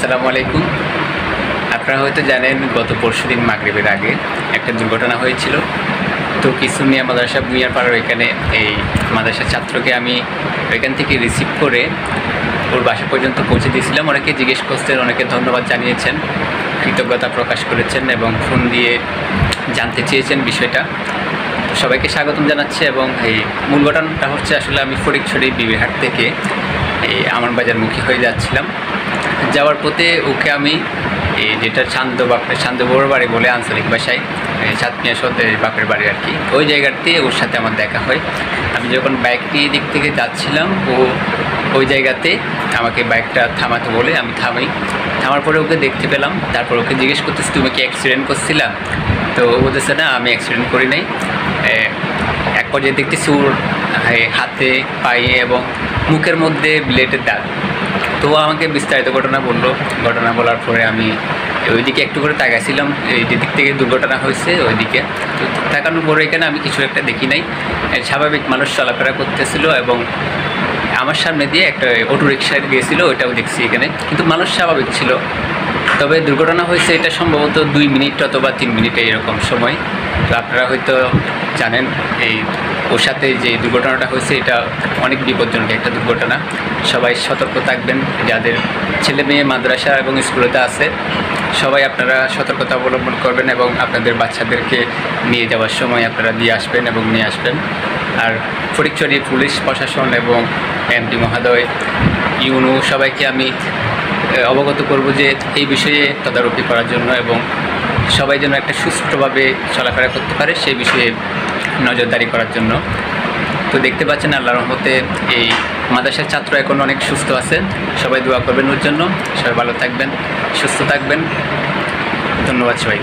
আসসালামু আলাইকুম। আপনারা হয়তো জানেন গত পরশুদিন মাগরিবের আগে একটা দুর্ঘটনা হয়েছিল। তো কিছু মিয়া মাদ্রাসা ভুঁইয়ারপাড়ার ওইখানে এই মাদ্রাসার ছাত্রকে আমি ওইখান থেকে রিসিভ করে ওর বাসা পর্যন্ত পৌঁছে দিয়েছিলাম। অনেকে জিজ্ঞেস করছেন, অনেকে ধন্যবাদ জানিয়েছেন, কৃতজ্ঞতা প্রকাশ করেছেন এবং ফোন দিয়ে জানতে চেয়েছেন বিষয়টা। সবাইকে স্বাগতম জানাচ্ছি। এবং এই মূল ঘটনাটা হচ্ছে, আসলে আমি ফটিকছড়ি বিবিরহাট থেকে এই আমার বাজারমুখী হয়ে যাচ্ছিলাম। যাওয়ার পথে ওকে আমি এই যেটা চান্দ বড় বাড়ি বলে আঞ্চলিক ভাষায়, চাঁদমিয়া সদের বাপের বাড়ি আর কি, ওই জায়গাতে ওর সাথে আমার দেখা হয়। আমি যখন বাইক নিয়ে দিক থেকে যাচ্ছিলাম, ও ওই জায়গাতে আমাকে বাইকটা থামাতে বলে আমি থামার পরে ওকে দেখতে পেলাম। তারপর ওকে জিজ্ঞেস করতেছি, তুমি কি অ্যাক্সিডেন্ট করছিলা? তো ও বলতেছে, না আমি অ্যাক্সিডেন্ট করি নাই। এক পর্যায়ে দেখতেছি ওর হাতে, পায়ে এবং মুখের মধ্যে ব্লেডের দাগ। তো আমাকে বিস্তারিত ঘটনা বলার পরে আমি ওইদিকে একটু করে তাকাইছিলাম, এই দিক থেকে দুর্ঘটনা হয়েছে ওইদিকে। তো তাকানোর পরে এখানে আমি কিছু একটা দেখি নাই। স্বাভাবিক মানুষ চলাফেরা করতেছিল এবং আমার সামনে দিয়ে একটা অটোরিকশা গিয়েছিলো, ওইটাও দেখছি এখানে, কিন্তু মানুষ স্বাভাবিক ছিল। তবে দুর্ঘটনা হয়েছে এটা সম্ভবত 2 মিনিট অথবা 3 মিনিটে এরকম সময়। তো আপনারা হয়তো জানেন এই ওর সাথে যে দুর্ঘটনাটা হয়েছে এটা অনেক বিপজ্জনক একটা দুর্ঘটনা। সবাই সতর্ক থাকবেন, যাদের ছেলে মেয়ে মাদ্রাসা এবং স্কুলেতে আছে সবাই আপনারা সতর্কতা অবলম্বন করবেন এবং আপনাদের বাচ্চাদেরকে নিয়ে যাওয়ার সময় আপনারা দিয়ে আসবেন এবং নিয়ে আসবেন। আর ফটিকছড়ি পুলিশ প্রশাসন এবং এমপি মহোদয়, ইউনো সবাইকে আমি অবগত করব যে এই বিষয়ে তদারকি করার জন্য এবং সবাই যেন একটা সুষ্ঠুভাবে চলাফেরা করতে পারে সেই বিষয়ে নজরদারি করার জন্য। তো দেখতে পাচ্ছেন আল্লাহর রহমতে এই মাদ্রাসার ছাত্র এখন অনেক সুস্থ আছে। সবাই দোয়া করবেন ওর জন্য। সবাই ভালো থাকবেন, সুস্থ থাকবেন। ধন্যবাদ সবাই।